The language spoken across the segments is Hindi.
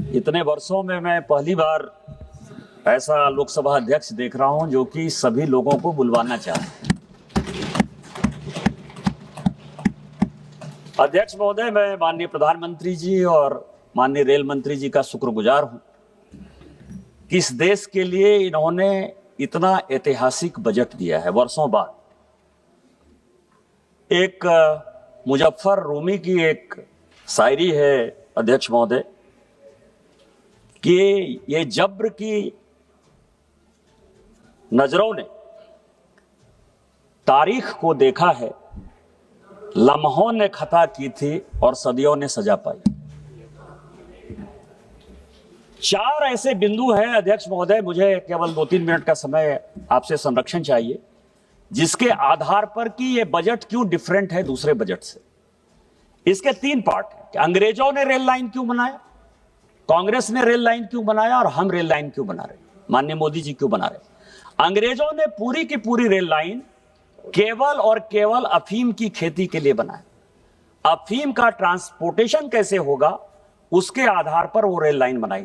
इतने वर्षों में मैं पहली बार ऐसा लोकसभा अध्यक्ष देख रहा हूं जो कि सभी लोगों को बुलवाना चाहे। अध्यक्ष महोदय, मैं माननीय प्रधानमंत्री जी और माननीय रेल मंत्री जी का शुक्रगुजार हूं कि इस देश के लिए इन्होंने इतना ऐतिहासिक बजट दिया है। वर्षों बाद एक मुजफ्फर रूमी की एक शायरी है अध्यक्ष महोदय कि ये जब्र की नजरों ने तारीख को देखा है, लम्हों ने खता की थी और सदियों ने सजा पाई। चार ऐसे बिंदु हैं अध्यक्ष महोदय, मुझे केवल 2-3 मिनट का समय आपसे संरक्षण चाहिए, जिसके आधार पर कि ये बजट क्यों डिफरेंट है दूसरे बजट से। इसके 3 पार्ट हैं कि अंग्रेजों ने रेल लाइन क्यों बनाया, कांग्रेस ने रेल लाइन क्यों बनाया और हम रेल लाइन क्यों बना रहे, माननीय मोदी जी क्यों बना रहे। अंग्रेजों ने पूरी की पूरी रेल लाइन केवल और केवल अफीम की खेती के लिए बनाया। अफीम का ट्रांसपोर्टेशन कैसे होगा उसके आधार पर वो रेल लाइन बनाई।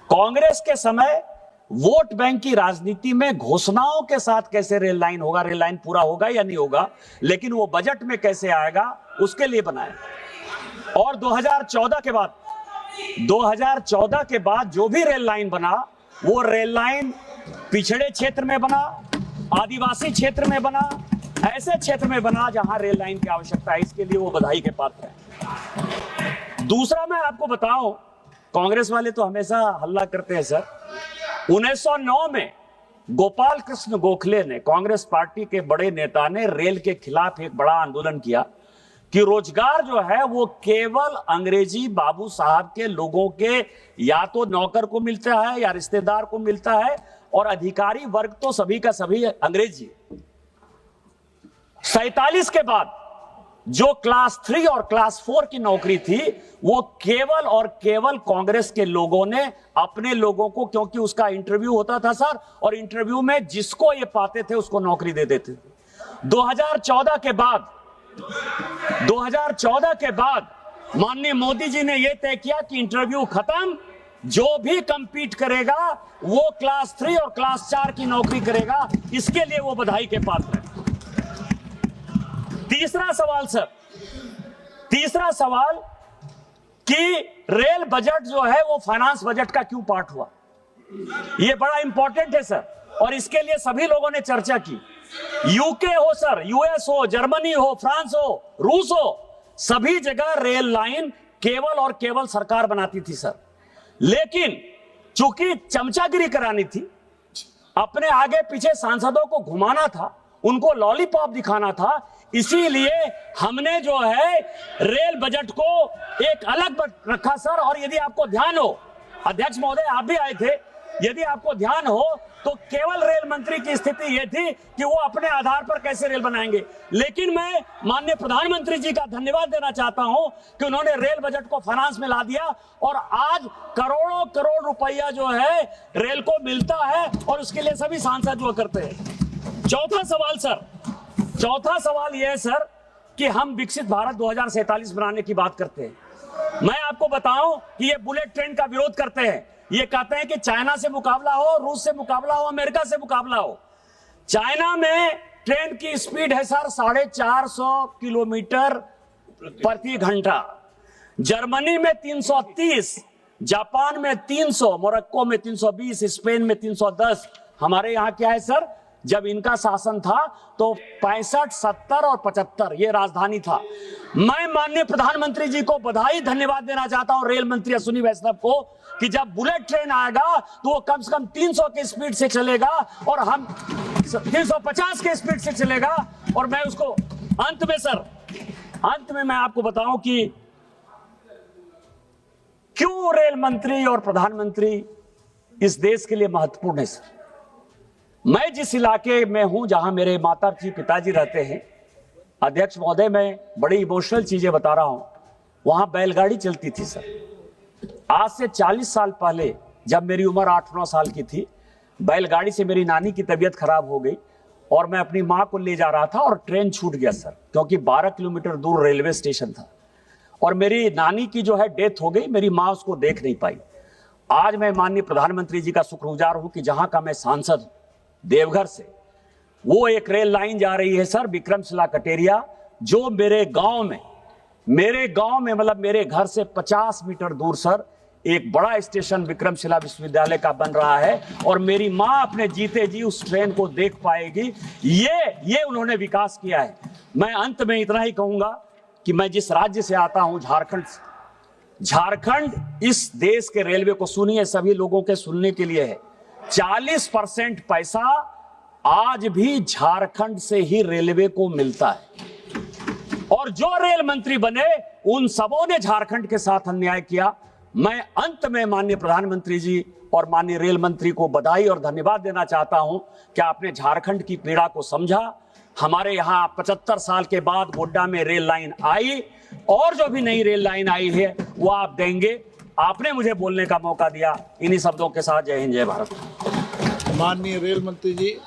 कांग्रेस के समय वोट बैंक की राजनीति में घोषणाओं के साथ कैसे रेल लाइन होगा, रेल लाइन पूरा होगा या नहीं होगा, लेकिन वो बजट में कैसे आएगा उसके लिए बनाया। और 2014 के बाद जो भी रेल लाइन बना, वो रेल लाइन पिछड़े क्षेत्र में बना, आदिवासी क्षेत्र में बना, ऐसे क्षेत्र में बना जहां रेल लाइन की आवश्यकता है। इसके लिए वो बधाई के पात्र है। दूसरा मैं आपको बताऊं, कांग्रेस वाले तो हमेशा हल्ला करते हैं सर। 1909 में गोपाल कृष्ण गोखले ने, कांग्रेस पार्टी के बड़े नेता ने, रेल के खिलाफ एक बड़ा आंदोलन किया कि रोजगार जो है वो केवल अंग्रेजी बाबू साहब के लोगों के या तो नौकर को मिलता है या रिश्तेदार को मिलता है, और अधिकारी वर्ग तो सभी का सभी अंग्रेजी। 47 के बाद जो क्लास 3 और क्लास 4 की नौकरी थी, वो केवल और केवल कांग्रेस के लोगों ने अपने लोगों को, क्योंकि उसका इंटरव्यू होता था सर, और इंटरव्यू में जिसको ये पाते थे उसको नौकरी दे देते थे। 2014 के बाद माननीय मोदी जी ने यह तय किया कि इंटरव्यू खत्म, जो भी कंपीट करेगा वो क्लास 3 और क्लास 4 की नौकरी करेगा। इसके लिए वो बधाई के पात्र है। तीसरा सवाल कि रेल बजट जो है वो फाइनेंस बजट का क्यों पार्ट हुआ, ये बड़ा इंपॉर्टेंट है सर, और इसके लिए सभी लोगों ने चर्चा की। यूके हो सर, यूएस हो, जर्मनी हो, फ्रांस हो, रूस हो, सभी जगह रेल लाइन केवल और केवल सरकार बनाती थी सर। लेकिन चूंकि चमचागिरी करानी थी, अपने आगे पीछे सांसदों को घुमाना था, उनको लॉलीपॉप दिखाना था, इसीलिए हमने जो है रेल बजट को एक अलग रखा सर। और यदि आपको ध्यान हो, अध्यक्ष महोदय आप भी आए थे, यदि आपको ध्यान हो तो केवल रेल मंत्री की स्थिति यह थी कि वो अपने आधार पर कैसे रेल बनाएंगे। लेकिन मैं माननीय प्रधानमंत्री जी का धन्यवाद देना चाहता हूं कि उन्होंने रेल बजट को फाइनेंस में ला दिया, और आज करोड़ों करोड़ रुपया जो है रेल को मिलता है, और उसके लिए सभी सांसद जो करते हैं। चौथा सवाल यह है सर कि हम विकसित भारत 2047 बनाने की बात करते हैं। मैं आपको बताऊं कि ये बुलेट ट्रेन का विरोध करते हैं। ये कहते हैं कि चाइना से मुकाबला हो, रूस से मुकाबला हो, अमेरिका से मुकाबला हो। चाइना में ट्रेन की स्पीड है सर 450 किलोमीटर प्रति घंटा, जर्मनी में 330, जापान में 300, मोरक्को में 320, स्पेन में 310। हमारे यहां क्या है सर, जब इनका शासन था तो 65, 70 और 75 ये राजधानी था। मैं माननीय प्रधानमंत्री जी को बधाई धन्यवाद देना चाहता हूं, रेल मंत्री अश्विनी वैष्णव को, कि जब बुलेट ट्रेन आएगा तो वो कम से कम 300 की स्पीड से चलेगा और हम 350 के स्पीड से चलेगा। और मैं उसको अंत में मैं आपको बताऊं कि क्यों रेल मंत्री और प्रधानमंत्री इस देश के लिए महत्वपूर्ण है सर। मैं जिस इलाके में हूं जहां मेरे माता जी पिताजी रहते हैं, अध्यक्ष महोदय मैं बड़ी इमोशनल चीजें बता रहा हूं, वहां बैलगाड़ी चलती थी सर। आज से 40 साल पहले जब मेरी उम्र 8-9 साल की थी, बैलगाड़ी से मेरी नानी की तबीयत खराब हो गई और मैं अपनी मां को ले जा रहा था और ट्रेन छूट गया सर, क्योंकि 12 किलोमीटर दूर रेलवे स्टेशन था। और मेरी नानी की जो है डेथ हो गई, मेरी माँ उसको देख नहीं पाई। आज मैं माननीय प्रधानमंत्री जी का शुक्रगुजार हूं कि जहां का मैं सांसद देवघर से, वो एक रेल लाइन जा रही है सर, विक्रमशिला कटेरिया, जो मेरे गांव में मतलब मेरे घर से 50 मीटर दूर सर एक बड़ा स्टेशन विक्रमशिला विश्वविद्यालय का बन रहा है, और मेरी मां अपने जीते जी उस ट्रेन को देख पाएगी। ये उन्होंने विकास किया है। मैं अंत में इतना ही कहूंगा कि मैं जिस राज्य से आता हूं, झारखंड इस देश के रेलवे को, सुनिए, सभी लोगों के सुनने के लिए है, 40% पैसा आज भी झारखंड से ही रेलवे को मिलता है। और जो रेल मंत्री बने उन सबों ने झारखंड के साथ अन्याय किया। मैं अंत में माननीय प्रधानमंत्री जी और माननीय रेल मंत्री को बधाई और धन्यवाद देना चाहता हूं कि आपने झारखंड की पीड़ा को समझा। हमारे यहां 75 साल के बाद गोड्डा में रेल लाइन आई, और जो भी नई रेल लाइन आई है वो आप देंगे। आपने मुझे बोलने का मौका दिया। इन्हीं शब्दों के साथ जय हिंद, जय भारत। माननीय रेल मंत्री जी।